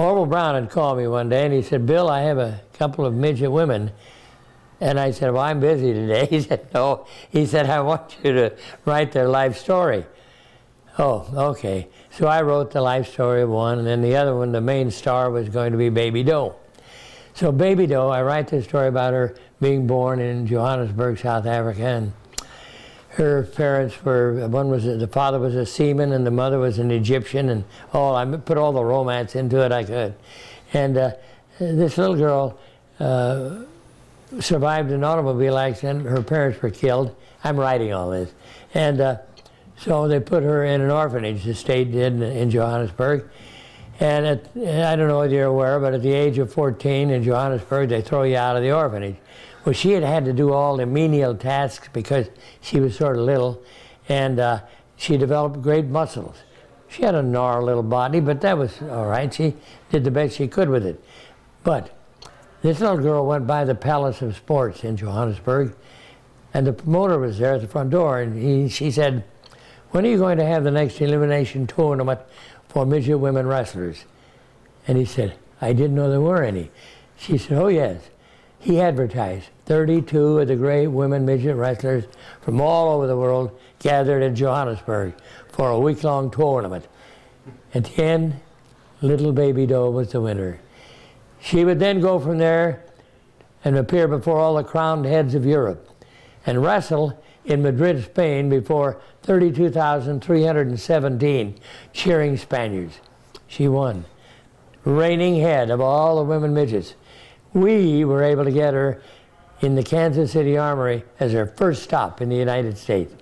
Orville Brown had called me one day, and he said, Bill, I have a couple of midget women. And I said, well, I'm busy today. He said, no. He said, I want you to write their life story. Oh, okay. So I wrote the life story of one, and then the other one, the main star, was going to be Baby Doe. So Baby Doe, I write the story about her being born in Johannesburg, South Africa, and her parents were, the father was a seaman and the mother was an Egyptian, and I put all the romance into it I could. And this little girl survived an automobile accident. Her parents were killed. I'm writing all this. And so they put her in an orphanage, the state did, in Johannesburg. And I don't know whether you're aware, but at the age of 14 in Johannesburg, they throw you out of the orphanage. Well, she had to do all the menial tasks because she was sort of little, and she developed great muscles. She had a gnarled little body, but that was all right. She did the best she could with it. But this little girl went by the Palace of Sports in Johannesburg, and the promoter was there at the front door, and she said, when are you going to have the next elimination tournament for midget women wrestlers? And he said, I didn't know there were any. She said, oh yes. He advertised 32 of the great women midget wrestlers from all over the world gathered in Johannesburg for a week-long tournament. At the end, little Baby Doe was the winner. She would then go from there and appear before all the crowned heads of Europe and wrestle in Madrid, Spain, before 32,317 cheering Spaniards. She won, reigning head of all the women midgets. We were able to get her in the Kansas City Armory as her first stop in the United States.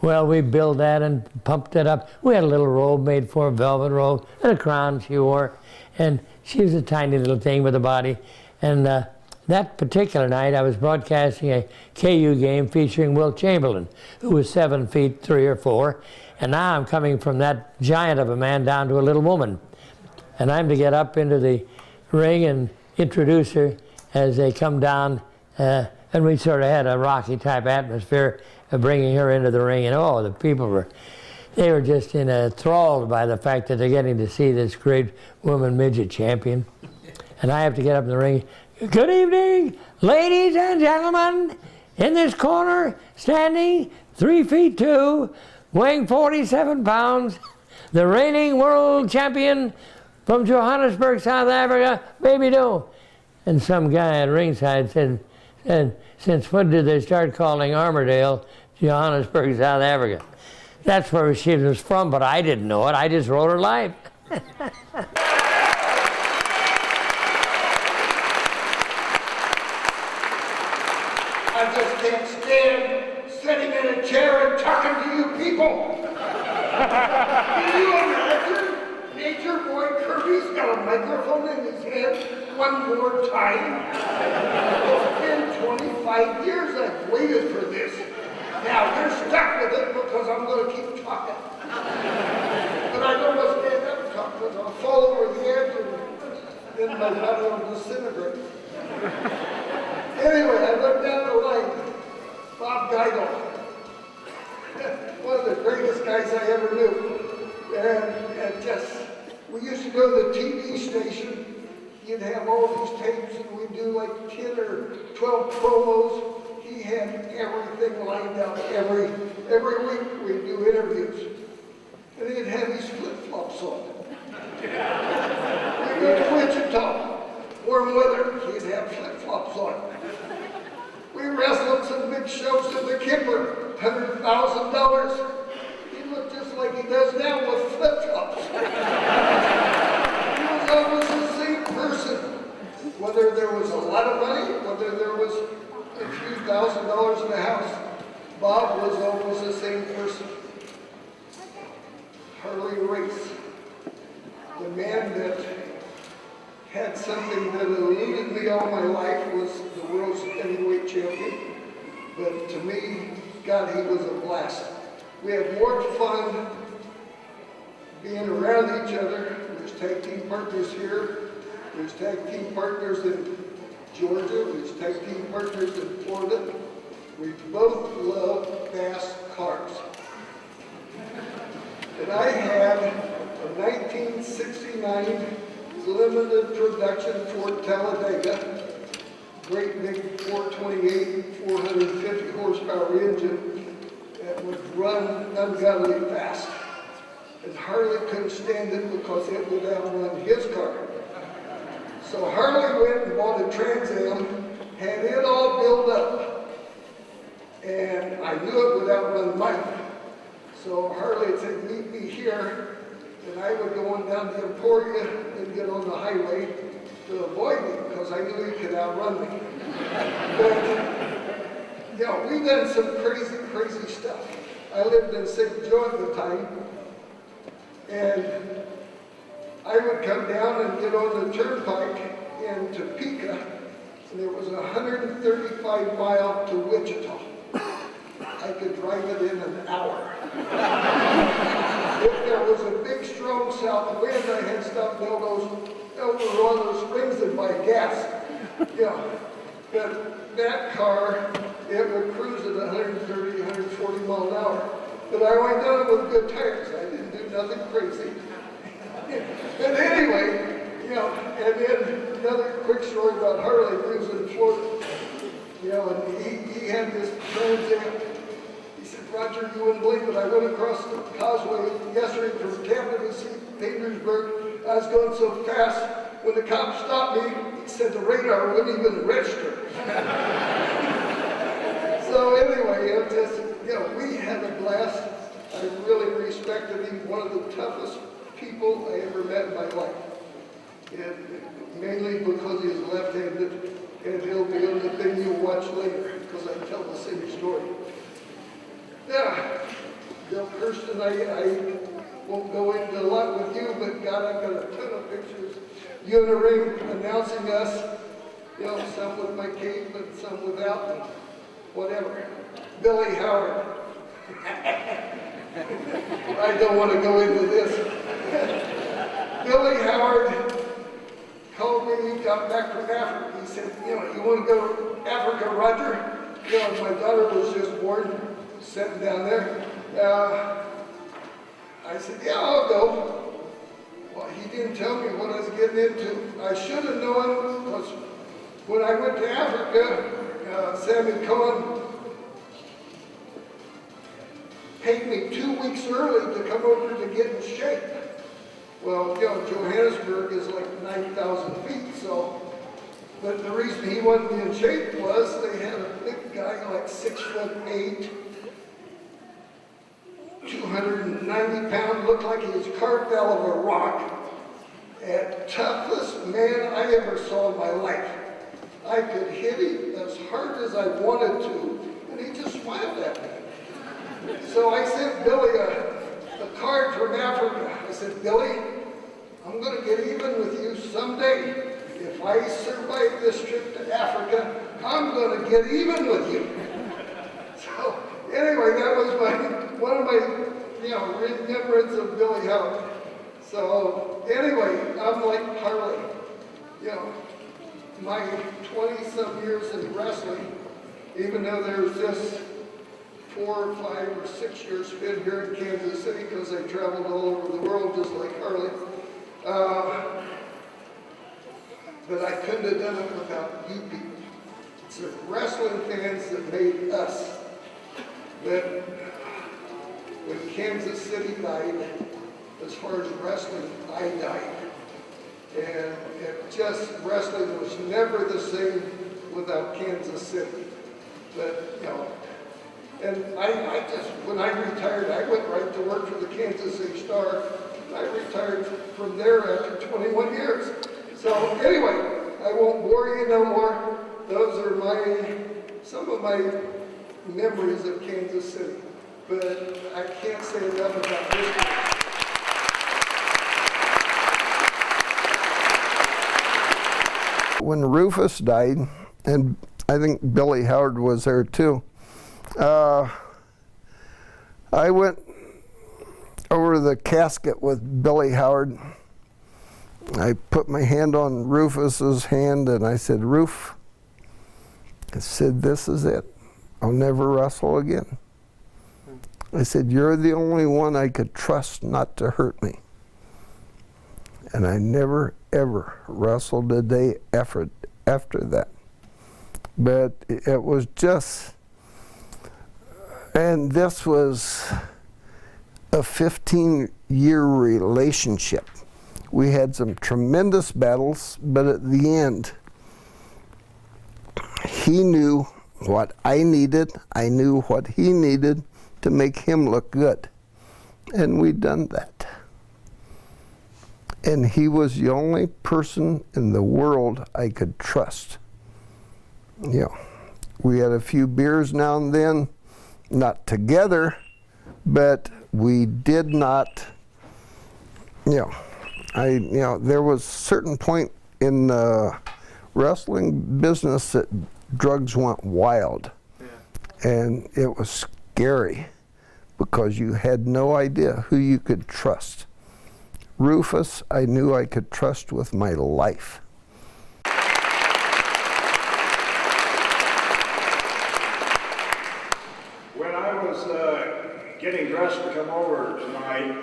Well, we built that and pumped it up. We had a little robe made for her, velvet robe, and a crown she wore. And she was a tiny little thing with a body. And that particular night, I was broadcasting a KU game featuring Wilt Chamberlain, who was 7 feet 3 or 4. And now I'm coming from that giant of a man down to a little woman. And I'm to get up into the ring and introduce her as they come down. And we sort of had a Rocky type atmosphere of bringing her into the ring. And the people were just enthralled by the fact that they're getting to see this great woman midget champion. And I have to get up in the ring. Good evening, ladies and gentlemen. In this corner, standing 3 feet 2, weighing 47 pounds, the reigning world champion from Johannesburg, South Africa, Baby Doe. And some guy at ringside said, since when did they start calling Armourdale Johannesburg, South Africa? That's where she was from, but I didn't know it. I just wrote her life. I just can't stand sitting in a chair and talking to you people. Can you imagine? Nature Boy Kirby's got a microphone in his hand one more time. It's been 25 years I've waited for this. Now, you're stuck with it because I'm going to keep talking. But I don't want to stand up and talk because I'll fall over the edge and then my body will disintegrate. Anyway, I looked down the line. Bob Geigel. One of the greatest guys I ever knew. And we used to go to the TV station. You'd have all these tapes and we'd do like 10 or 12 promos. He had everything lined up. Every week we'd do interviews. And he'd have his flip-flops on. We'd go to Wichita, warm weather, he'd have flip-flops on. We wrestled some big shows at the Kipper, $100,000. He looked just like he does now with flip-flops. He was always the same person. Whether there was a lot of money, whether there was a few $1,000s in the house, Bob was always the same person. Harley Race, the man that had something that eluded me all my life, was the world's heavyweight champion. But to me, God, he was a blast. We had more fun being around each other. There's tag team partners here. There's tag team partners in Georgia. There's tag team partners in Florida. We both love fast cars. And I had a 1969 limited production Ford Talladega, great big 428, 450 horsepower engine that would run ungodly fast. And Harley couldn't stand it because it would outrun his car. So Harley went and bought a Trans Am, had it all built up, and I knew it would outrun mine. So Harley said, meet me here, and I would go on down to Emporia and get on the highway to avoid me, because I knew he could outrun me. But, you know, we done some crazy, crazy stuff. I lived in St. Joe at the time, and I would come down and get on the turnpike in Topeka, and it was 135 miles to Wichita. I could drive it in an hour. If there was a big, strong south wind, I had stopped over on those springs and buy gas. Yeah, but that car, it would cruise at 130, 140 miles an hour. But I only done it with good tires. I didn't do nothing crazy. But anyway, you know, and then another quick story about Harley. He was in Florida, you know, and he had this Trans Am. He said, Roger, you wouldn't believe it. I went across the causeway yesterday from Tampa to St. Petersburg. I was going so fast, when the cop stopped me, he said the radar wouldn't even register. So anyway, it just, you know, we had a blast. I really respected him, one of the toughest people I ever met in my life. And mainly because he was left-handed, and he'll be on the thing you'll watch later, because I tell the same story. Yeah, Bill Kirsten, I won't go into a lot with you, but God, I've got a ton of pictures. You in the ring announcing us, you know, some with my cape and some without, and whatever. Billy Howard. I don't want to go into this. Billy Howard called me, he got back from Africa. He said, you know, you want to go to Africa, Roger? You know, my daughter was just born, sitting down there. I said, yeah, I'll go. Well, he didn't tell me what I was getting into. I should have known, because when I went to Africa, Sammy Cohen paid me 2 weeks early to come over to get in shape. Well, you know, Johannesburg is like 9,000 feet, so, but the reason he wanted me in shape was they had a big guy like 6'8", 290 pounds, looked like he was carved out of a rock, and toughest man I ever saw in my life. I could hit him as hard as I wanted to, and he just smiled at me. So I sent Billy a card from Africa. I said, Billy, I'm going to get even with you someday. If I survive this trip to Africa, I'm going to get even with you. So anyway, that was one of my remembrance of Billy Howard. So anyway, I'm like Harley. You know, my 20-some years in wrestling, even though there's just 4, 5, or 6 years spent here in Kansas City, because I traveled all over the world just like Harley. But I couldn't have done it without you people. It's the wrestling fans that made us. That when Kansas City died, as far as wrestling, I died. And wrestling was never the same without Kansas City. But, you know, and I just, when I retired, I went right to work for the Kansas City Star. I retired from there after 21 years. So anyway, I won't bore you no more. Those are some of my memories of Kansas City. But I can't say enough about this place. When Rufus died, and I think Billy Howard was there too, I went over the casket with Billy Howard. I put my hand on Rufus's hand and I said, Roof, I said, this is it. I'll never wrestle again. I said, you're the only one I could trust not to hurt me. And I never, ever wrestled a day after that. But it was just, and this was a 15-year relationship. We had some tremendous battles, but at the end, he knew what I needed, I knew what he needed to make him look good. And we done that. And he was the only person in the world I could trust. You know, we had a few beers now and then, not together, but we did not, you know, there was a certain point in the wrestling business that drugs went wild. Yeah. And it was scary because you had no idea who you could trust. Rufus, I knew I could trust with my life. When I was getting dressed to come over tonight,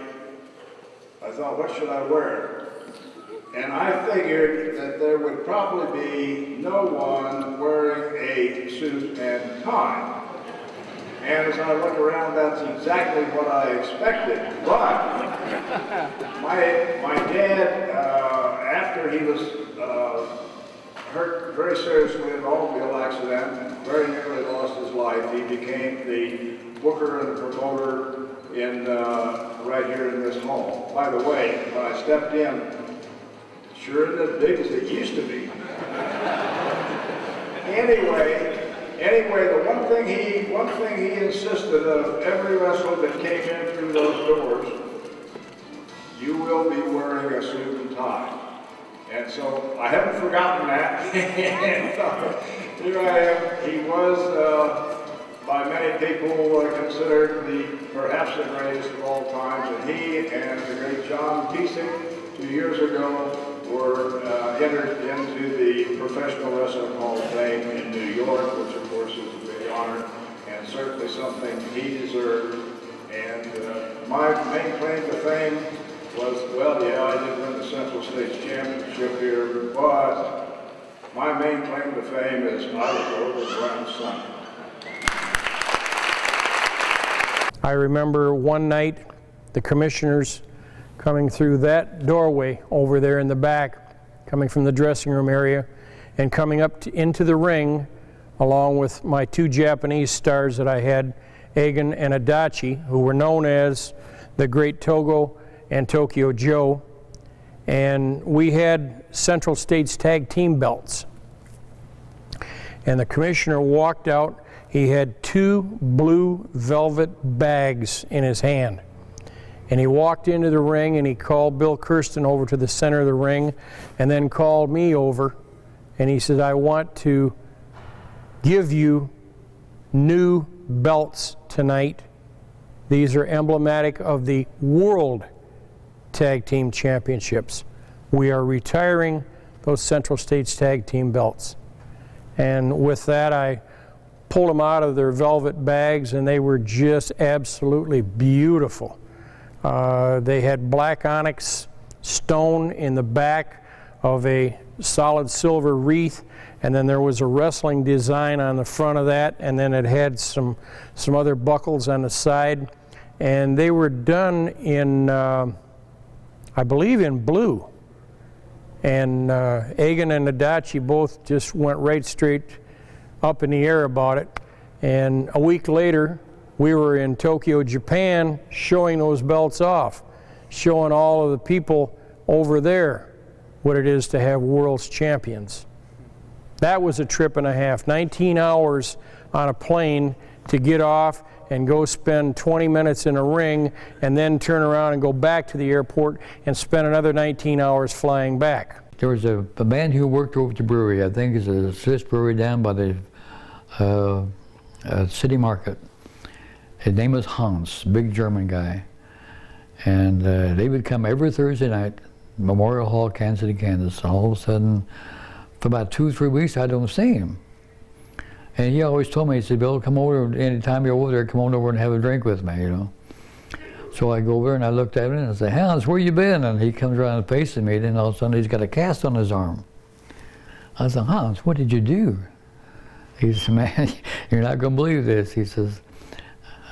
I thought, what should I wear? And I figured that there would probably be no one wearing a suit and tie. And as I look around, that's exactly what I expected. But my dad, after he was hurt very seriously in an automobile accident, very nearly lost his life, he became the booker and the promoter in right here in this hall. By the way, when I stepped in, sure isn't as big as it used to be. Anyway, the one thing he insisted of every wrestler that came in through those doors, you will be wearing a suit and tie. And so I haven't forgotten that. And here I am. He was, by many people, considered perhaps the greatest of all times. And he and the great John Piesick 2 years ago were entered into the Professional Wrestling Hall of Fame in New York, which of course is a big honor and certainly something he deserved. And my main claim to fame was, well, yeah, I did win the Central States Championship here, but my main claim to fame is I was Orville Brown's son. I remember one night the commissioners coming through that doorway over there in the back, coming from the dressing room area, and coming up into the ring along with my two Japanese stars that I had, Eigen and Adachi, who were known as the Great Togo and Tokyo Joe. And we had Central States Tag Team belts. And the commissioner walked out. He had two blue velvet bags in his hand. And he walked into the ring and he called Bill Kirsten over to the center of the ring and then called me over and he said, I want to give you new belts tonight. These are emblematic of the World Tag Team Championships. We are retiring those Central States Tag Team belts. And with that, I pulled them out of their velvet bags and they were just absolutely beautiful. They had black onyx stone in the back of a solid silver wreath, and then there was a wrestling design on the front of that, and then it had some other buckles on the side, and they were done in, I believe, in blue. And Eigen and Adachi both just went right straight up in the air about it, and a week later, we were in Tokyo, Japan, showing those belts off, showing all of the people over there what it is to have world's champions. That was a trip and a half, 19 hours on a plane to get off and go spend 20 minutes in a ring and then turn around and go back to the airport and spend another 19 hours flying back. There was a man who worked over at the brewery, I think it's a Swiss brewery down by the city market. His name was Hans, big German guy. And they would come every Thursday night, Memorial Hall, Kansas City, Kansas. All of a sudden, for about 2 or 3 weeks, I don't see him. And he always told me, he said, Bill, come over, anytime you're over there, come on over and have a drink with me, you know. So I go over and I looked at him and I said, Hans, where you been? And he comes around and faces me, and all of a sudden he's got a cast on his arm. I said, Hans, what did you do? He said, man, you're not going to believe this. He says,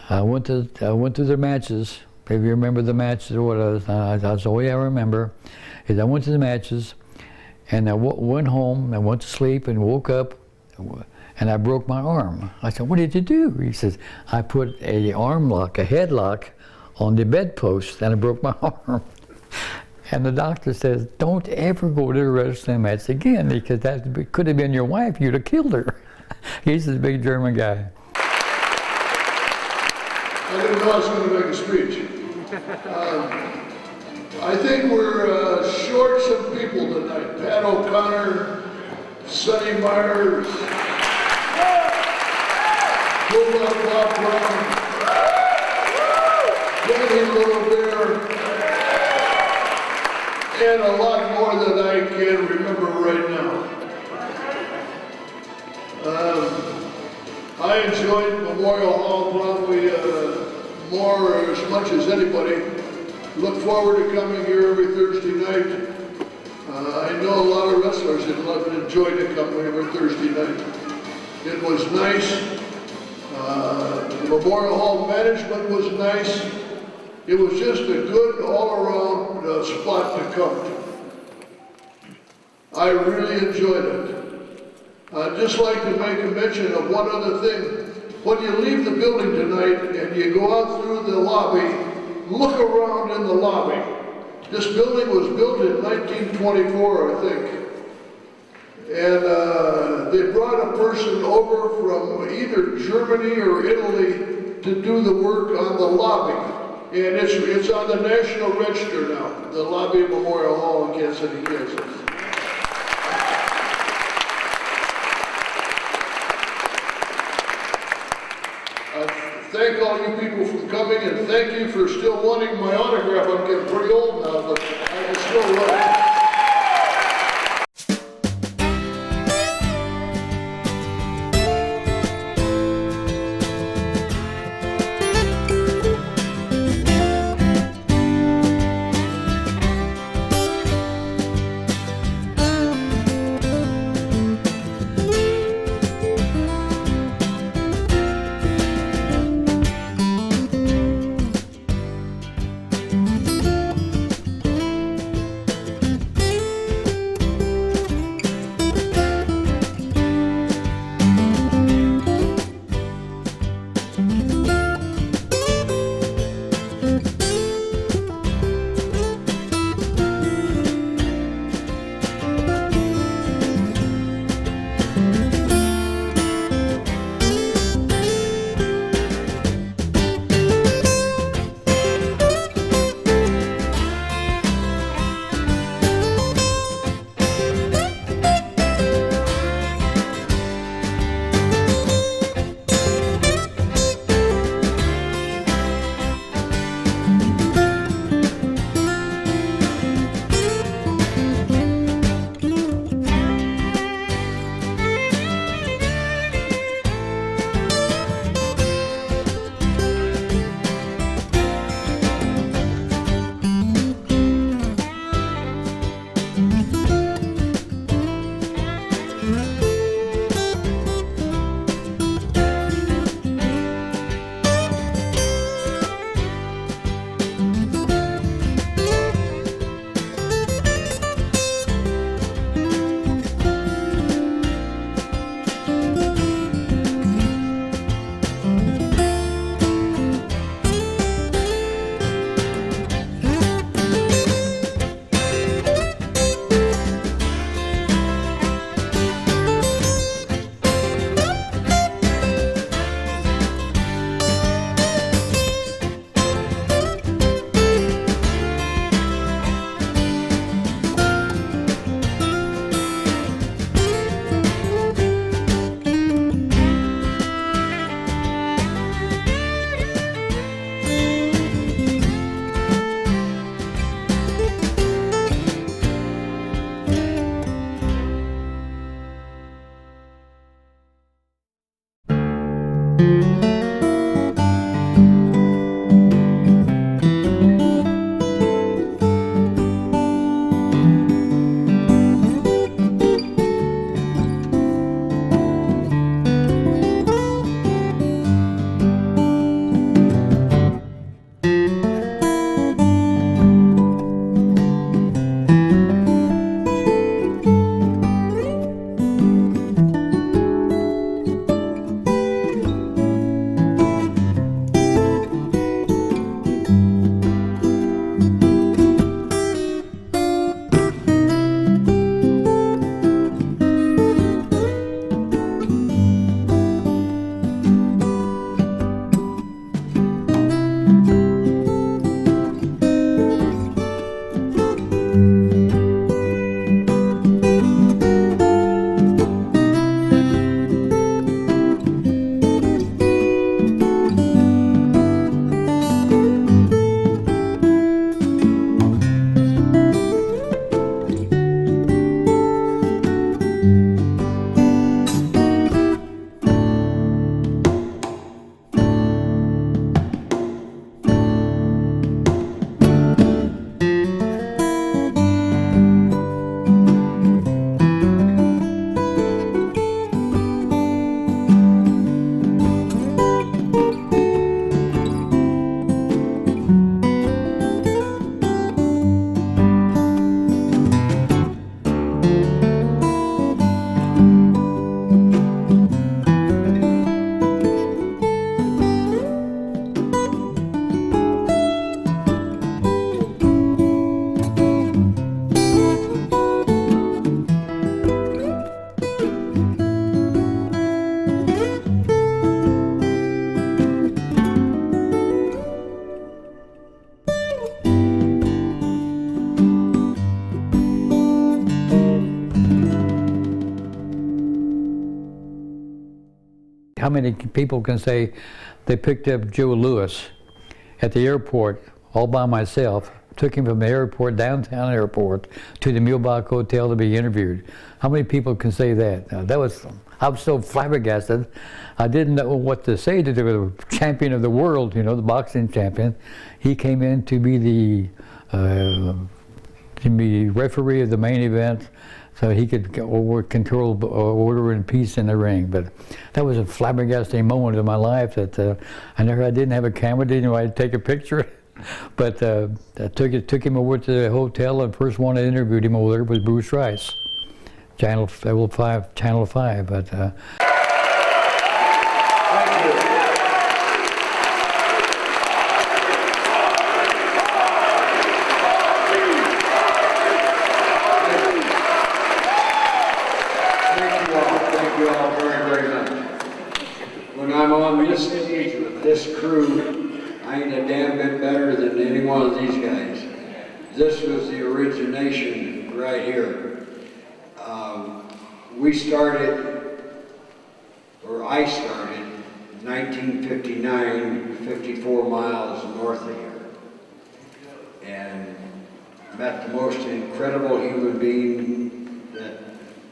I went to the matches. If you remember the matches or what it was. I said, oh yeah, I remember. He said, I went to the matches, and I went home, I went to sleep and woke up, and I broke my arm. I said, what did you do? He says, I put a arm lock, a headlock, on the bedpost, and I broke my arm. And the doctor says, don't ever go to a wrestling match again, because that could have been your wife. You'd have killed her. He's this big German guy. I didn't know I was going to make a speech. I think we're short some people tonight. Pat O'Connor, Sonny Myers, Bulldog Bob Brown, Danny Little Bear, and a lot more that I can't remember right now. I enjoyed Memorial Hall probably more as much as anybody. Look forward to coming here every Thursday night. I know a lot of wrestlers that love and enjoy to come every Thursday night. It was nice. The Memorial Hall management was nice. It was just a good all-around spot to come to. I really enjoyed it. I'd just like to make a mention of one other thing. When you leave the building tonight and you go out through the lobby, look around in the lobby. This building was built in 1924, I think. And they brought a person over from either Germany or Italy to do the work on the lobby. And it's on the National Register now, the lobby of Memorial Hall in Kansas City, Kansas. Thank all you people for coming, and thank you for still wanting my autograph. I'm getting pretty old now, but I can still write. how many people can say they picked up Joe Louis at the airport all by myself, took him from the airport, downtown airport, to the Mulebach Hotel to be interviewed? How many people can say that? I was so flabbergasted. I didn't know what to say to the champion of the world, you know, the boxing champion. He came in to be the referee of the main event, so he could control order and peace in the ring. But that was a flabbergasting moment in my life that I didn't have a camera, didn't know I'd take a picture. But I took him over to the hotel, and first one I interviewed him over there was Bruce Rice, Channel 5. But Thank you all very, very much. When I'm on this stage with this crew, I ain't a damn bit better than any one of these guys. This was the origination right here. I started 1959, 54 miles north of here, and met the most incredible human being that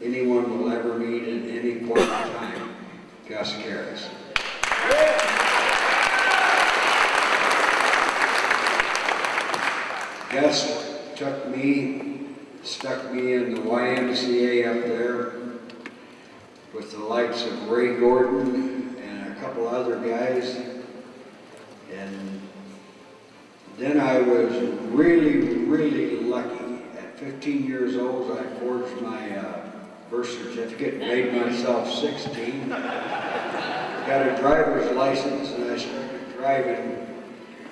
anyone will ever meet at any point in time, Gus Karas. Gus stuck me in the YMCA up there with the likes of Ray Gordon and a couple other guys. And then I was really, really lucky. At 15 years old, I forged my birth certificate and made myself 16. Got a driver's license, and I started driving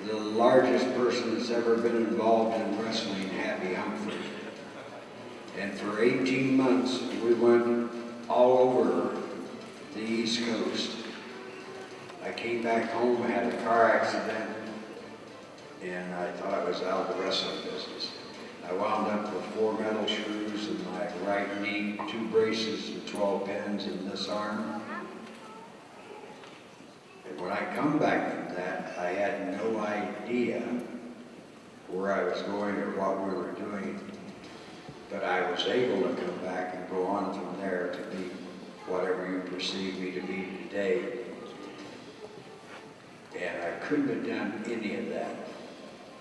the largest person that's ever been involved in wrestling, Happy Humphrey. And for 18 months, we went all over the East Coast. I came back home, I had a car accident, and I thought I was out of the wrestling business. I wound up with 4 metal screws in my right knee, 2 braces and 12 pins in this arm. And when I come back from that, I had no idea where I was going or what we were doing. But I was able to come back and go on from there to be whatever you perceive me to be today. And I couldn't have done any of that,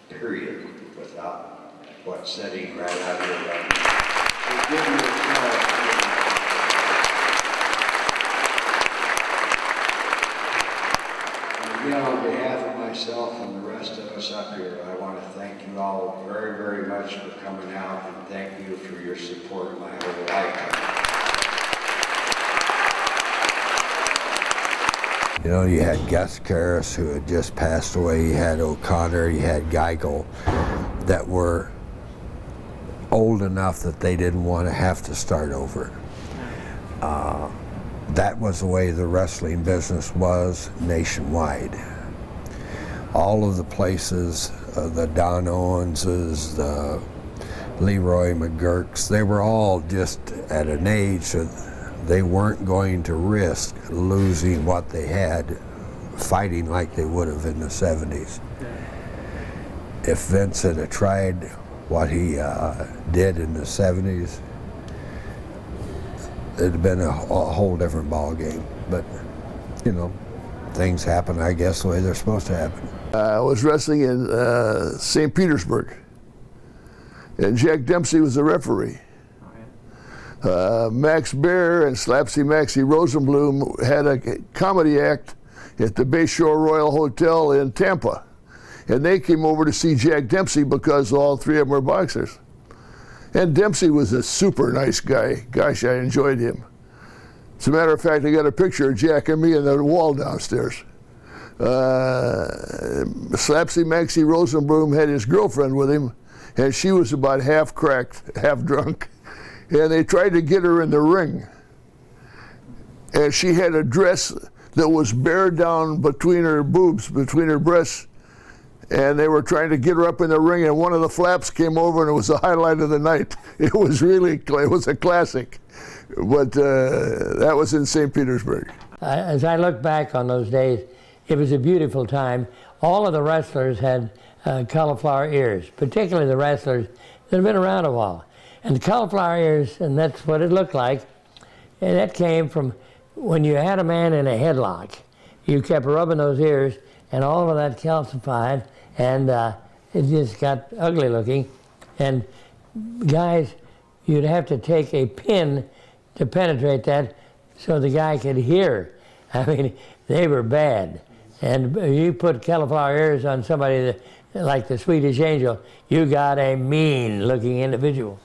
period, without what's sitting right out here right now. So give yourself. And again, on behalf of myself and the rest of us up here, I want to thank you all very, very much for coming out, and thank you for your support my whole life. You know, you had Gus Karas, who had just passed away, you had O'Connor, you had Geigel, that were old enough that they didn't want to have to start over. That was the way the wrestling business was nationwide. All of the places, the Don Owenses, the Leroy McGurks, they were all just at an age that they weren't going to risk losing what they had fighting like they would have in the 70s. If Vince had tried what he did in the 70s, it'd have been a whole different ball game. But, you know, things happen, I guess, the way they're supposed to happen. I was wrestling in St. Petersburg, and Jack Dempsey was the referee. Max Baer and Slapsy Maxie Rosenblum had a comedy act at the Bayshore Royal Hotel in Tampa. And they came over to see Jack Dempsey because all 3 of them were boxers. And Dempsey was a super nice guy. Gosh, I enjoyed him. As a matter of fact, I got a picture of Jack and me on the wall downstairs. Slapsy Maxie Rosenblum had his girlfriend with him, and she was about half cracked, half drunk. And they tried to get her in the ring. And she had a dress that was bare down between her boobs, between her breasts. And they were trying to get her up in the ring, and one of the flaps came over, and it was the highlight of the night. It was a classic. But that was in St. Petersburg. as I look back on those days, it was a beautiful time. All of the wrestlers had cauliflower ears, particularly the wrestlers that had been around a while. And the cauliflower ears, and that's what it looked like, and that came from when you had a man in a headlock. You kept rubbing those ears, and all of that calcified, and it just got ugly looking. And guys, you'd have to take a pin to penetrate that so the guy could hear. I mean, they were bad. And you put cauliflower ears on somebody like the Swedish Angel, you got a mean-looking individual.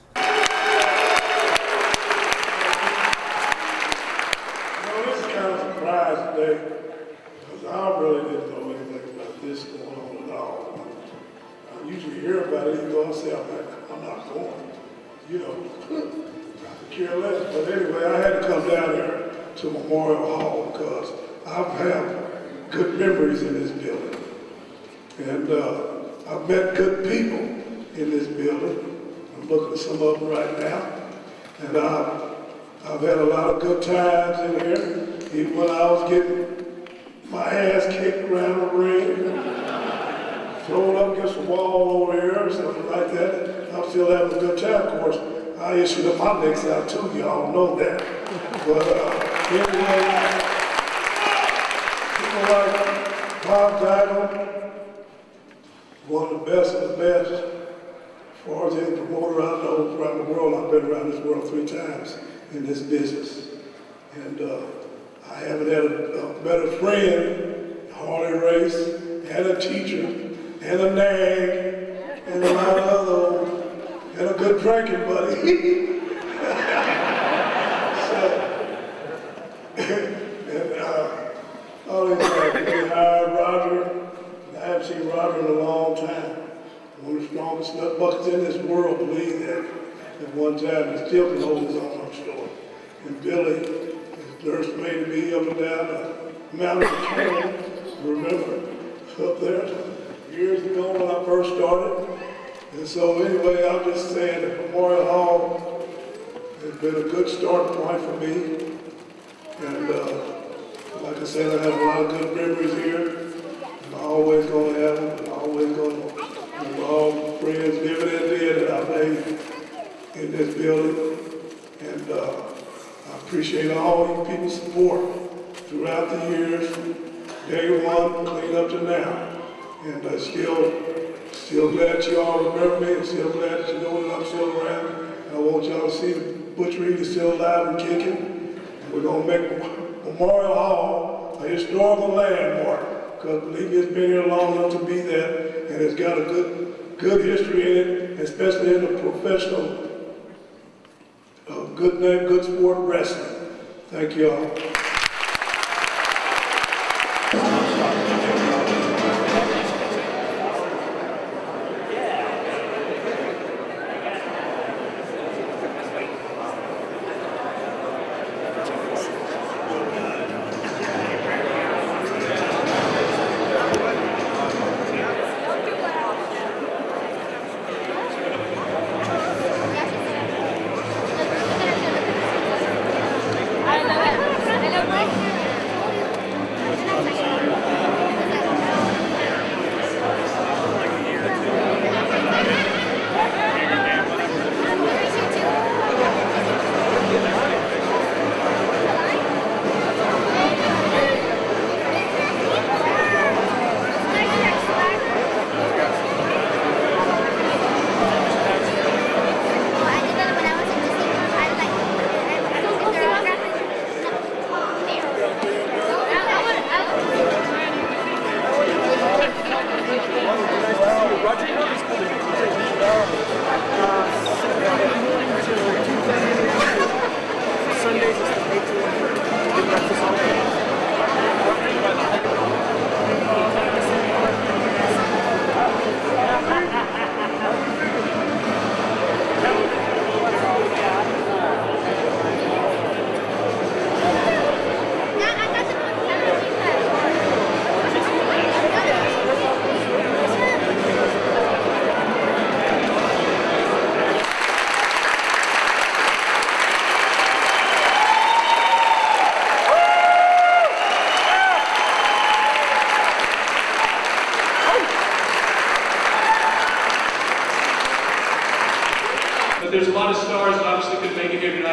Because I really didn't know anything about this going on at all. I usually hear about it, even though I say I'm not going. You know, I could care less. But anyway, I had to come down here to Memorial Hall because I've had good memories in this building. And I've met good people in this building. I'm looking at some of them right now. And I've had a lot of good times in here. Even when I was getting my ass kicked around the ring, thrown up against the wall over here or something like that, I'm still having a good time. Of course, I issued up my necks out too, y'all know that. But anyway, people like Bob Diamond, one of the best of the best, as far as any promoter I know around the world. I've been around this world 3 times in this business. And I haven't had a better friend, Harley Race, and a teacher, and a nag, and a lot of other, and a good drinking buddy. Roger. I haven't seen Roger in a long time. One of the strongest nut buckets in this world, believe that. At one time, he still can hold his own, I'm sure. And Billy, his nursemaid to be up and down the mountain of Canyon, remember, up there years ago when I first started. And so anyway, I'm just saying that Memorial Hall has been a good start point for me. And like I said, I have a lot of good memories here. I'm always going to have them. I'm always going to, we're all friends, dividend in that I've made in this building. And I appreciate all you people's support throughout the years, from day one, clean up to now. And still glad you all remember me, and still glad that you know that I'm still around. And I want y'all to see the Butch Reed is still alive and kicking. And we're going to make Memorial Hall a historical landmark, because believe me, it's been here long enough to be that, and it's got a good history in it, especially in the professional, good name, good sport wrestling. Thank you all.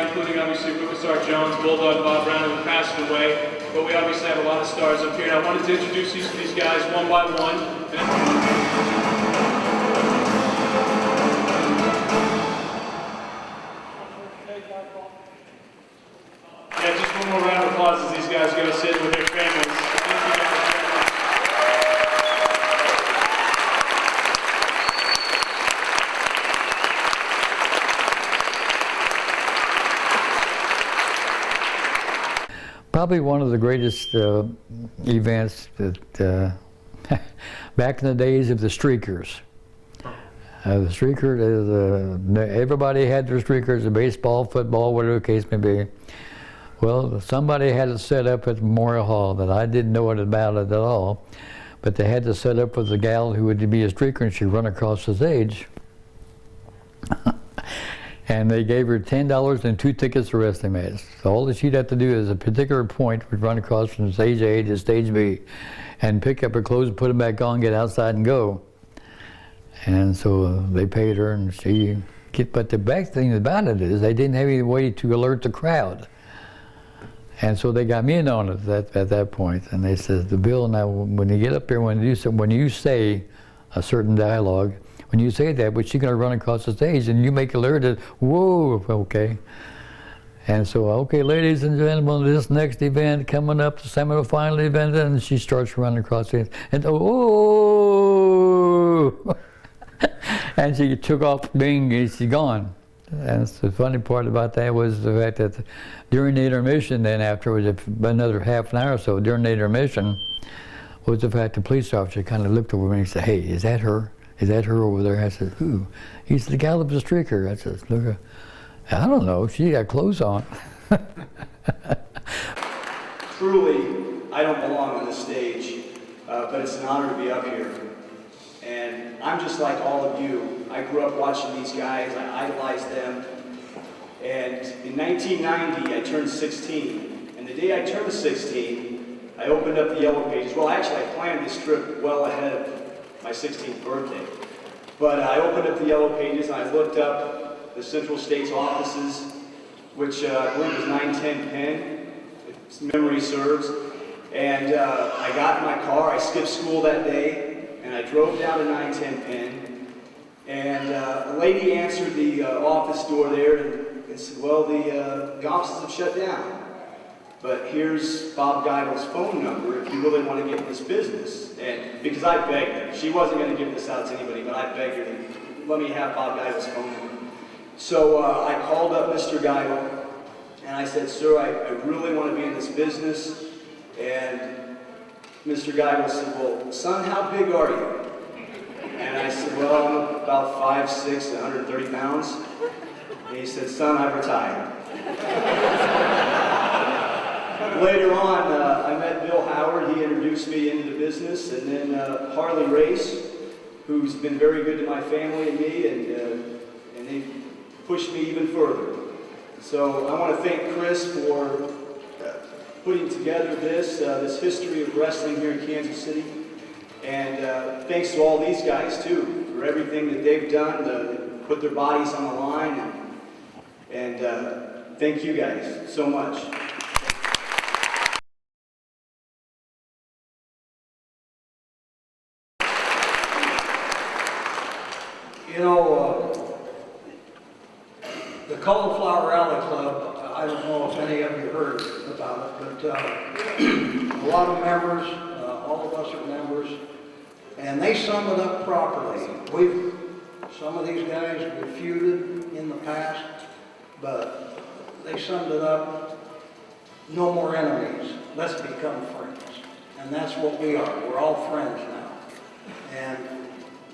including obviously Rupert Jones, Bulldog Bob Brown, who passed away. But we obviously have a lot of stars up here. And I wanted to introduce each of these guys one by one. Yeah, just one more round of applause as these guys go sit with their families. Thank you guys very much. Probably one of the greatest events that back in the days of the streakers. The streaker, everybody had their streakers, the baseball, football, whatever the case may be. Well, somebody had it set up at Memorial Hall that I didn't know about it at all, but they had to set up with a gal who would be a streaker, and she'd run across the stage. And they gave her $10 and 2 tickets to wrestling match. So all that she'd have to do is a particular point would run across from stage A to stage B and pick up her clothes, put them back on, get outside and go. And so they paid her and but the bad thing about it is they didn't have any way to alert the crowd. And so they got me in on it at that point. And they said, the Bill, now when you get up there, when you say a certain dialogue, when you say that, but she's going to run across the stage and you make alert that, whoa, okay. And so, okay, ladies and gentlemen, this next event coming up, the semifinal event, and she starts running across the stage. And oh, and she took off, bing, and she's gone. And the funny part about that was the fact that during the intermission, then after it was another half an hour or so, during the intermission, was the fact the police officer kind of looked over me and said, hey, is that her? Is that her over there? I said, who? He said, the gal that was a streaker. I said, look, I don't know, she got clothes on. Truly, I don't belong on this stage, but it's an honor to be up here. And I'm just like all of you. I grew up watching these guys, I idolized them. And in 1990, I turned 16. And the day I turned 16, I opened up the Yellow Pages. Well, actually, I planned this trip well ahead of my 16th birthday. But I opened up the Yellow Pages and I looked up the Central States offices, which I believe was 910 Penn, if memory serves. And I got in my car, I skipped school that day, and I drove down to 910 Penn. And a lady answered the office door there and said, well, the offices have shut down. But here's Bob Geigel's phone number if you really want to get in this business. And because I begged her, she wasn't going to give this out to anybody, but I begged her to let me have Bob Geigel's phone number. So I called up Mr. Geigel and I said, sir, I really want to be in this business. And Mr. Geigel said, well, son, how big are you? And I said, well, I'm about 5'6", 130 pounds. And he said, son, I've retired. Later on, I met Bill Howard. He introduced me into the business, and then Harley Race, who's been very good to my family and me, and they pushed me even further. So I want to thank Chris for putting together this history of wrestling here in Kansas City, and thanks to all these guys too for everything that they've done to put their bodies on the line, and thank you guys so much. You know, the Cauliflower Alley Club, I don't know if any of you heard about it, but a lot of members, all of us are members, and they sum it up properly. Some of these guys were feuded in the past, but they summed it up, no more enemies, let's become friends. And that's what we are, we're all friends now. And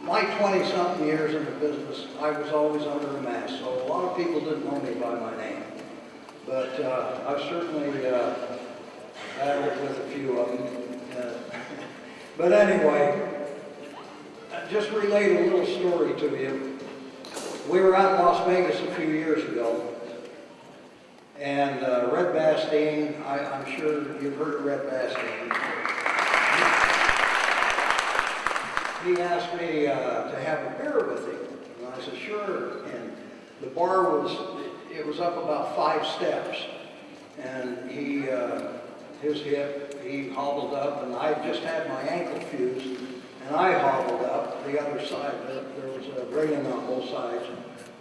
my 20-something years in the business, I was always under a mask, so a lot of people didn't know me by my name. But I've certainly battled with a few of them. But anyway, just relate a little story to you. We were out in Las Vegas a few years ago, and Red Bastien, I'm sure you've heard of Red Bastien. He asked me to have a beer with him, and I said, sure. And the bar was, it was up about 5 steps. And his hip, he hobbled up, and I just had my ankle fused, and I hobbled up the other side. There was a railing on both sides.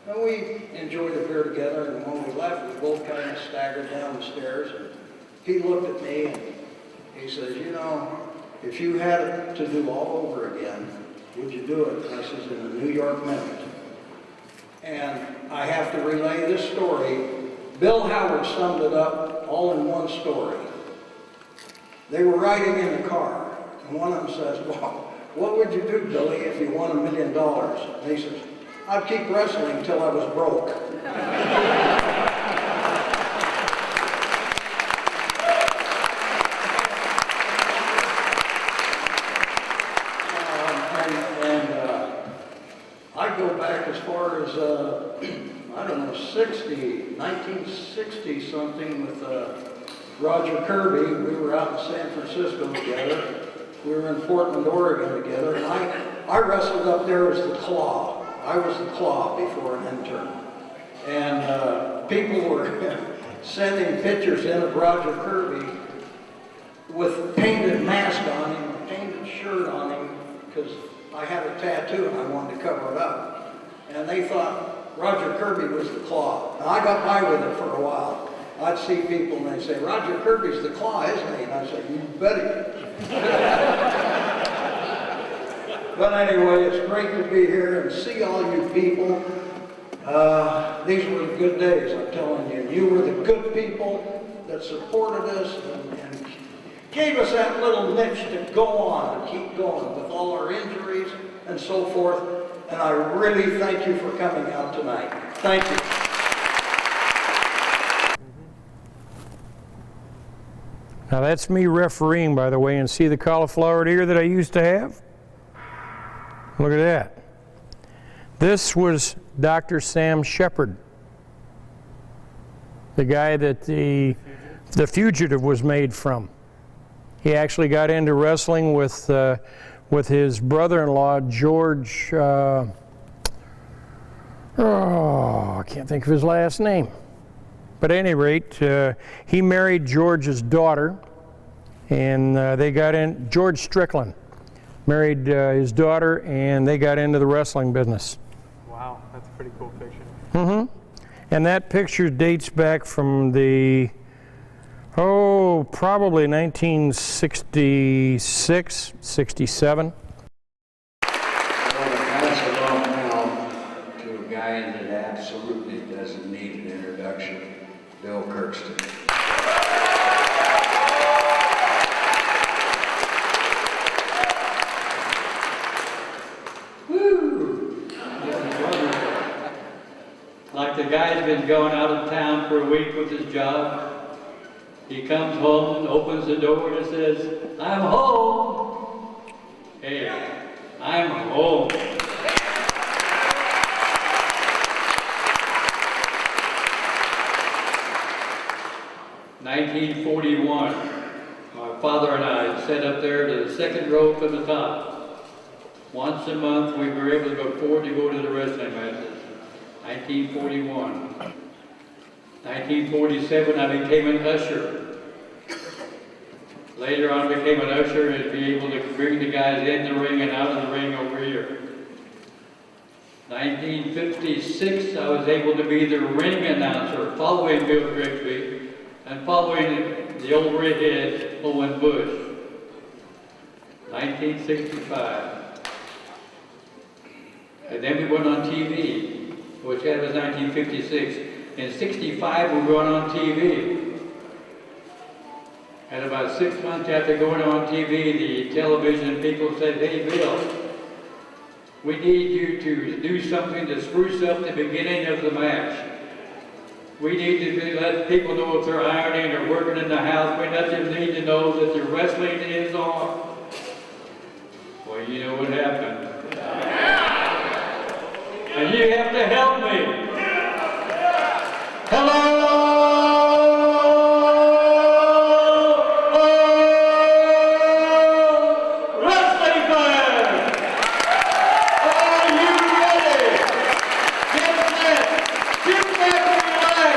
And we enjoyed a beer together, and when we left, we both kind of staggered down the stairs. And he looked at me, and he says, you know, if you had it to do all over again, would you do it? And I says, in a New York minute. And I have to relay this story. Bill Howard summed it up all in one story. They were riding in the car, and one of them says, well, what would you do, Billy, if you won $1 million? And he says, I'd keep wrestling until I was broke. I go back as far as, I don't know, 1960 something with Roger Kirby. We were out in San Francisco together. We were in Portland, Oregon together, and I wrestled up there as the Claw. I was the Claw before an intern. And people were sending pictures in of Roger Kirby with a painted mask on him, a painted shirt on him, because I had a tattoo and I wanted to cover it up. And they thought Roger Kirby was the Claw. And I got by with it for a while. I'd see people and they'd say, Roger Kirby's the Claw, isn't he? And I'd say, you bet he is. But anyway, it's great to be here and see all you people. These were the good days, I'm telling you. You were the good people that supported us and gave us that little niche to go on and keep going with all our injuries and so forth. And I really thank you for coming out tonight. Thank you. Now that's me refereeing, by the way, and see the cauliflower ear that I used to have? Look at that. This was Dr. Sam Shepard, the guy that the Fugitive was made from. He actually got into wrestling with his brother-in-law, George, I can't think of his last name. But at any rate, he married George's daughter, and they got in, George Strickland married his daughter, and they got into the wrestling business. Wow, that's a pretty cool picture. Mm-hmm. And that picture dates back from the, probably 1966, 67. I want to pass it on now to a guy that absolutely doesn't need an introduction, Bill Kirkston. Like the guy's been going out of town for a week with his job. He comes home and opens the door and says, I'm home. Hey, I'm home. "1941, my father and I sat up there to the second row from the top. Once a month we were able to go forward to go to the wrestling matches. 1941. 1947, I became an usher. Later on, I became an usher and be able to bring the guys in the ring and out of the ring over here. 1956, I was able to be the ring announcer following Bill Grigsby and following the old redhead, Owen Bush. 1965. And then we went on TV. Which that was 1956. In 65, we went on TV. And about 6 months after going on TV, the television people said, hey, Bill, we need you to do something to spruce up the beginning of the match. We need to let people know if they're ironing or working in the house. We let them need to know that the wrestling is on. Well, you know what happened. And you have to help me. Hello! Wrestling fans! Are you ready? Get set! Sit back and relax!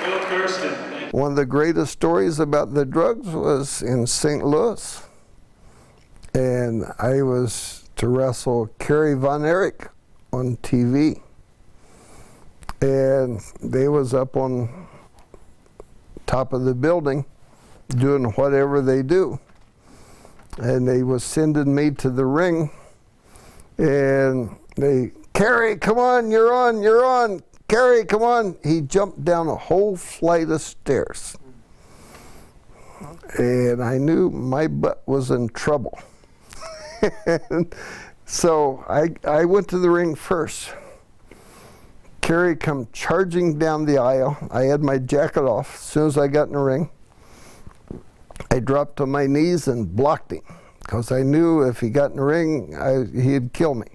Bill Kirsten. One of the greatest stories about the drugs was in St. Louis. And I was to wrestle Kerry Von Erich on TV. And they was up on top of the building doing whatever they do. And they was sending me to the ring. And they, Kerry, come on, you're on. Kerry, come on. He jumped down a whole flight of stairs. And I knew my butt was in trouble. So I went to the ring first. Kerry come charging down the aisle. I had my jacket off. As soon as I got in the ring, I dropped to my knees and blocked him, because I knew if he got in the ring, he'd kill me,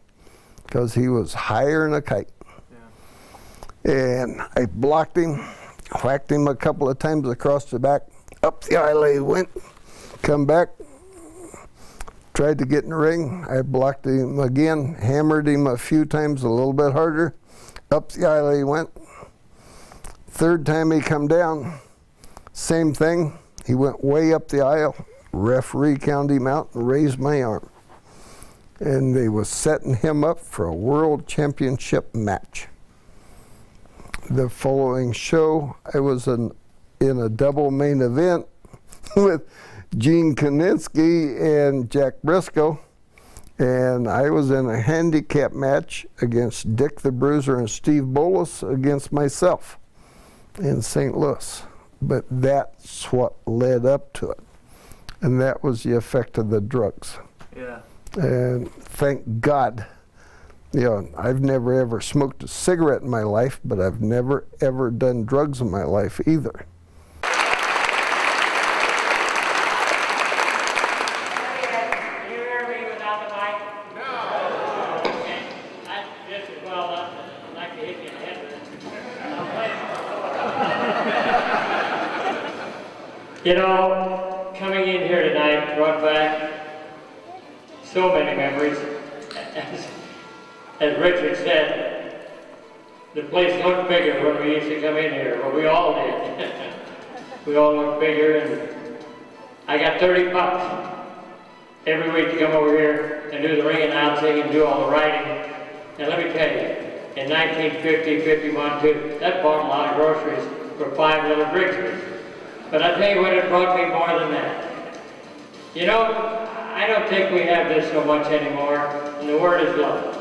because he was higher than a kite. Yeah. And I blocked him, whacked him a couple of times across the back. Up the aisle he went, come back, tried to get in the ring. I blocked him again, hammered him a few times, a little bit harder. Up the aisle he went. Third time he come down, same thing. He went way up the aisle. Referee counted him out and raised my arm. And they was setting him up for a world championship match. The following show, I was in a double main event with Gene Kaninsky and Jack Briscoe. And I was in a handicap match against Dick the Bruiser and Steve Bolus against myself in St. Louis. But that's what led up to it. And that was the effect of the drugs. Yeah. And thank God, you know, I've never ever smoked a cigarette in my life, but I've never ever done drugs in my life either. You know, coming in here tonight brought back so many memories. As Richard said, the place looked bigger when we used to come in here. Well, we all did. We all looked bigger, and I got $30 every week to come over here and do the ring announcing and do all the writing. And let me tell you, in 1950, 51, too, that bought a lot of groceries for 5 little Grigsby's. But I tell you what, it brought me more than that. You know, I don't think we have this so much anymore, and the word is love.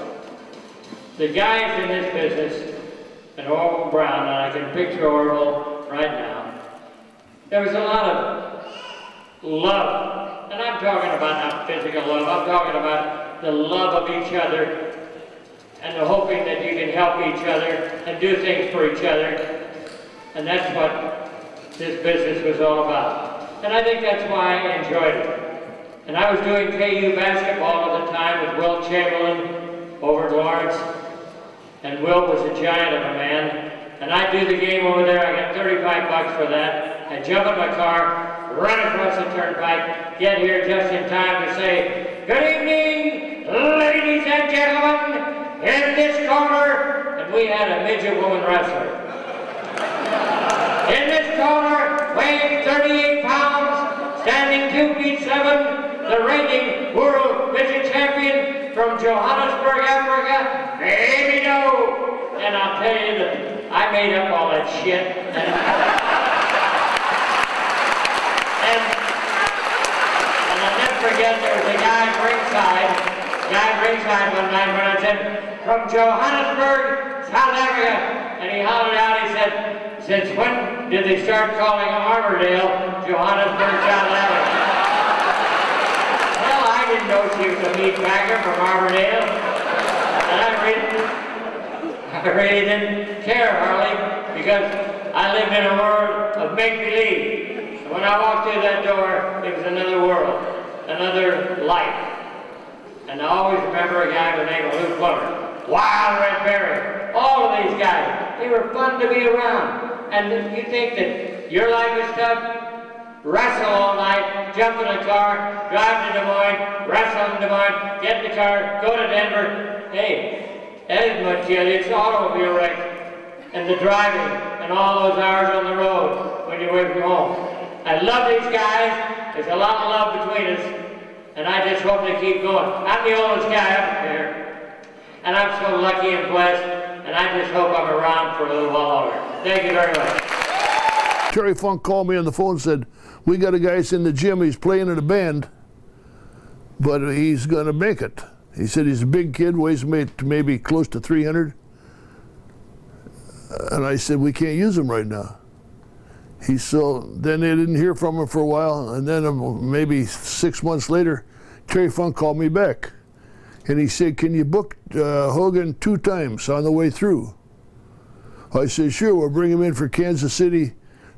The guys in this business, and Orville Brown, and I can picture Orville right now, there was a lot of love. And I'm talking about not physical love, I'm talking about the love of each other, and the hoping that you can help each other and do things for each other. And that's what this business was all about. And I think that's why I enjoyed it. And I was doing KU basketball at the time with Will Chamberlain over at Lawrence. And Will was a giant of a man. And I do the game over there, I got $35 for that. I jump in my car, run across the turnpike, get here just in time to say, good evening, ladies and gentlemen, in this corner. And we had a midget woman wrestler. In this corner, weighing 38 pounds, standing 2 feet 7, the reigning world midget champion from Johannesburg, Africa, Baby Doe. And I'll tell you that I made up all that shit. And I'll never forget, there was a guy ringside one night when I said, from Johannesburg, South Africa. And he hollered out, he said, since when did they start calling Armourdale Johannesburg, South Africa? Well, I didn't know she was a meatpacker from Armourdale. And I really didn't care, Harley, because I lived in a world of make-believe. And when I walked through that door, it was another world, another life. And I always remember a guy by the name of Lou Plummer, Wild Red Berry, all of these guys. They were fun to be around. And you think that your life is tough? Wrestle all night, jump in a car, drive to Des Moines, wrestle in Des Moines, get in the car, go to Denver. Hey, Edmund kid, it's automobile wreck. And the driving, and all those hours on the road when you're away from home. I love these guys. There's a lot of love between us, and I just hope they keep going. I'm the oldest guy up here, and I'm so lucky and blessed, and I just hope I'm around for a little while longer. Thank you very much. Terry Funk called me on the phone and said, we got a guy in the gym, he's playing in a band, but he's going to make it. He said he's a big kid, weighs maybe close to 300. And I said, we can't use him right now. Then they didn't hear from him for a while, and then maybe 6 months later, Terry Funk called me back. And he said, can you book Hogan 2 times on the way through? I said, sure, we'll bring him in for Kansas City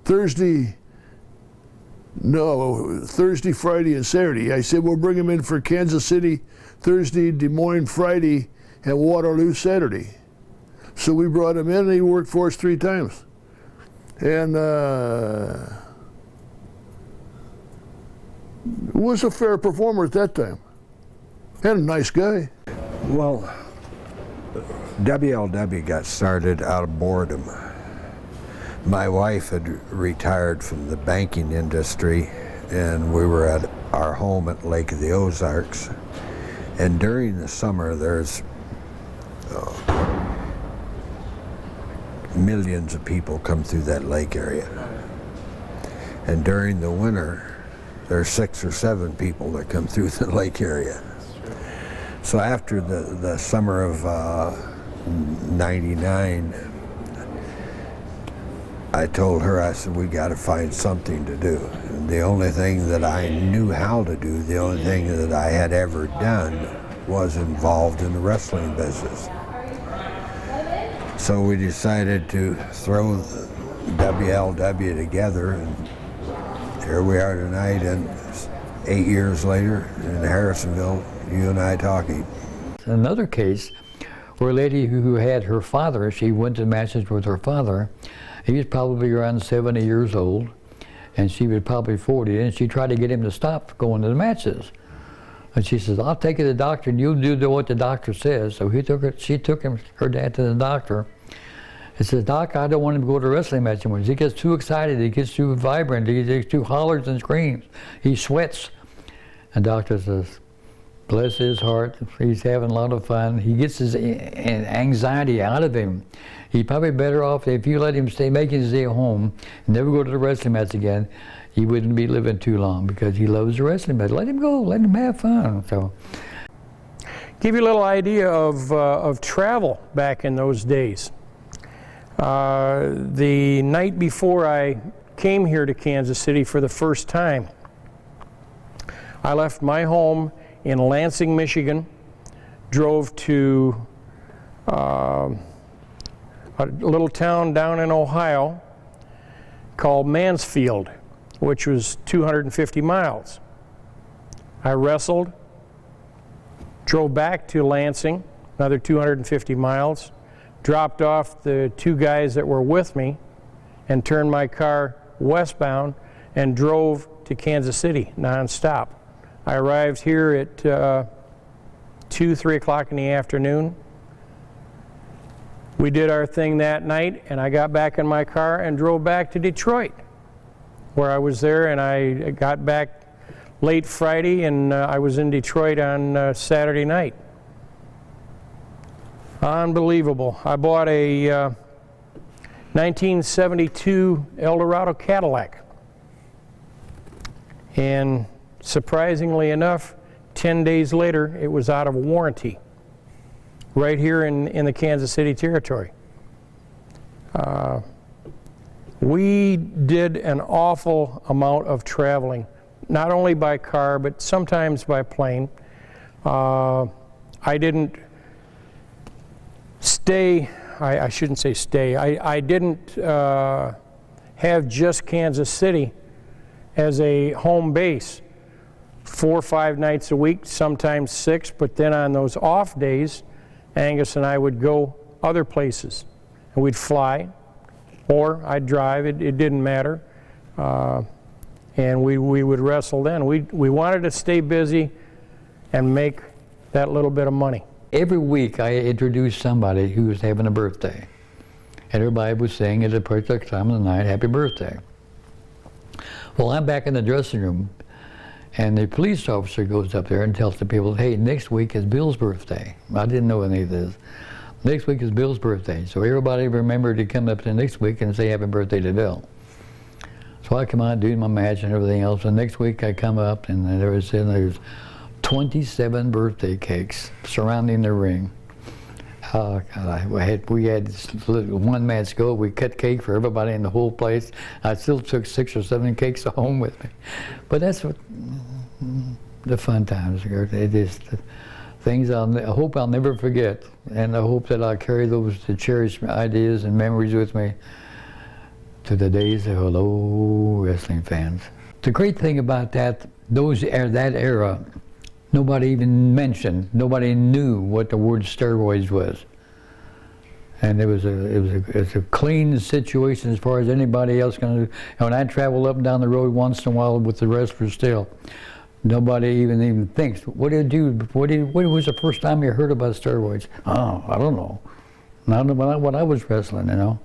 Thursday, Friday, and Saturday. I said, we'll bring him in for Kansas City Thursday, Des Moines Friday, and Waterloo Saturday. So we brought him in, and he worked for us 3 times. And was a fair performer at that time. And a nice guy. Well, WLW got started out of boredom. My wife had retired from the banking industry, and we were at our home at Lake of the Ozarks. And during the summer, there's millions of people come through that lake area. And during the winter, there's 6 or 7 people that come through the lake area. So after the summer of '99, I told her, I said, we got to find something to do. And the only thing that I knew how to do, the only thing that I had ever done, was involved in the wrestling business. So we decided to throw WLW together, and here we are tonight, and 8 years later in Harrisonville, you and I talking. Another case where a lady who had her father, she went to matches with her father. He was probably around 70 years old, and she was probably 40, and she tried to get him to stop going to the matches. And she says, I'll take you to the doctor, and you'll do what the doctor says. So she took her dad to the doctor. He says, Doc, I don't want him to go to a wrestling match anymore. He gets too excited, he gets too vibrant, he gets too hollers and screams. He sweats. And the doctor says, bless his heart, he's having a lot of fun. He gets his anxiety out of him. He's probably better off if you let him make him stay home, never go to the wrestling match again. He wouldn't be living too long because he loves the wrestling match. Let him go, let him have fun. So, give you a little idea of travel back in those days. The night before I came here to Kansas City for the first time, I left my home in Lansing, Michigan, drove to a little town down in Ohio called Mansfield, which was 250 miles. I wrestled, drove back to Lansing, another 250 miles, dropped off the 2 guys that were with me, and turned my car westbound and drove to Kansas City nonstop. I arrived here at 2, 3 o'clock in the afternoon. We did our thing that night, and I got back in my car and drove back to Detroit, where I was there, and I got back late Friday, and I was in Detroit on Saturday night. Unbelievable. I bought a 1972 Eldorado Cadillac, and surprisingly enough, 10 days later, it was out of warranty, right here in the Kansas City territory. We did an awful amount of traveling, not only by car, but sometimes by plane. I didn't stay, I shouldn't say stay, I didn't have just Kansas City as a home base. 4 or 5 nights a week, sometimes 6, but then on those off days, Angus and I would go other places. And we'd fly, or I'd drive, it didn't matter. And we would wrestle then. We wanted to stay busy and make that little bit of money. Every week I introduced somebody who was having a birthday. and everybody was saying at the perfect time of the night, happy birthday. Well, I'm back in the dressing room, and the police officer goes up there and tells the people, hey, next week is Bill's birthday. I didn't know any of this. Next week is Bill's birthday. So everybody remembered to come up the next week and say happy birthday to Bill. So I come out doing my match and everything else, and next week I come up and there's 27 birthday cakes surrounding the ring. Oh God, we had this one match go. We cut cake for everybody in the whole place. I still took 6 or 7 cakes home with me. But that's what the fun times are. It is things I hope I'll never forget, and I hope that I'll carry those to cherished ideas and memories with me to the days of hello wrestling fans. The great thing about that era, nobody even mentioned, nobody knew what the word steroids was. And it was a clean situation as far as anybody else can do. And when I travel up and down the road once in a while with the wrestlers still, nobody even thinks, what was the first time you heard about steroids? Oh, I don't know. Not when I was wrestling, you know.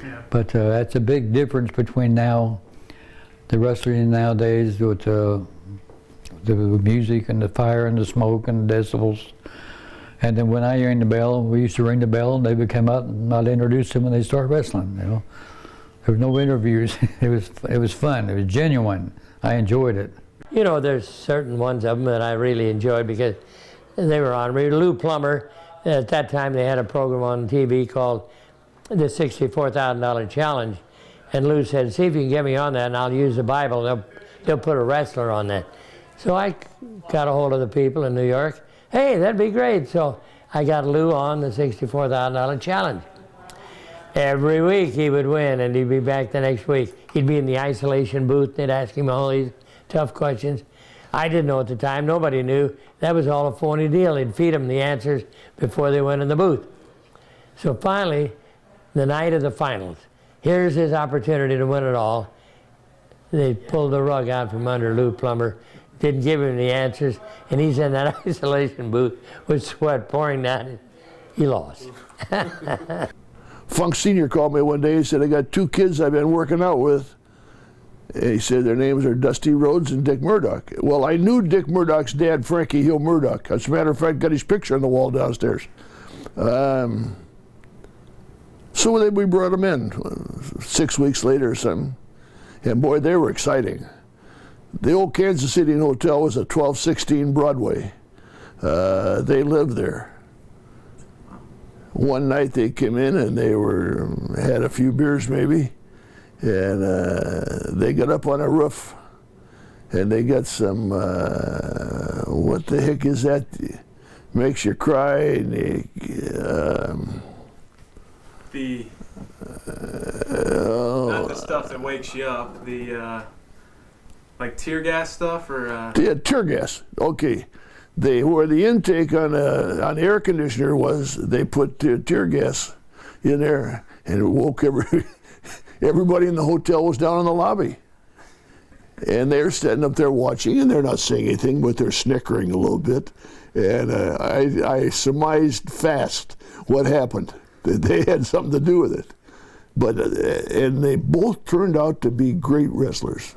Yeah. But that's a big difference between now, the wrestling nowadays with the music and the fire and the smoke and the decibels. And then when I rang the bell, we used to ring the bell and they would come out and I'd introduce them and they'd start wrestling, you know. There was no interviews. It was fun. It was genuine. I enjoyed it. You know, there's certain ones of them that I really enjoyed because they were honorary. Lou Plummer, at that time they had a program on TV called the $64,000 Challenge. And Lou said, see if you can get me on that and I'll use the Bible. They'll put a wrestler on that. So I got a hold of the people in New York. Hey, that'd be great. So I got Lou on the $64,000 Challenge. Every week he would win and he'd be back the next week. He'd be in the isolation booth. They'd ask him all these tough questions. I didn't know at the time. Nobody knew. That was all a phony deal. He'd feed them the answers before they went in the booth. So finally, the night of the finals, here's his opportunity to win it all. They pulled the rug out from under Lou Plummer, didn't give him the answers, and he's in that isolation booth with sweat pouring down. He lost. Funk Sr. called me one day. He said, I got 2 kids I've been working out with. And he said their names are Dusty Rhodes and Dick Murdoch. Well, I knew Dick Murdoch's dad, Frankie Hill Murdoch. As a matter of fact, got his picture on the wall downstairs. So then we brought them in 6 weeks later or something. And boy, they were exciting. The old Kansas City Hotel was at 1216 Broadway. They lived there. One night they came in and they had a few beers maybe, and they got up on a roof and they got some, what the heck is that? Makes you cry. And not the stuff that wakes you up, like tear gas stuff, or yeah, tear gas. Okay, where the intake on the air conditioner was, they put tear gas in there, and it woke everybody in the hotel was down in the lobby, and they're standing up there watching, and they're not saying anything, but they're snickering a little bit, and I surmised fast what happened. That they had something to do with it, but and they both turned out to be great wrestlers.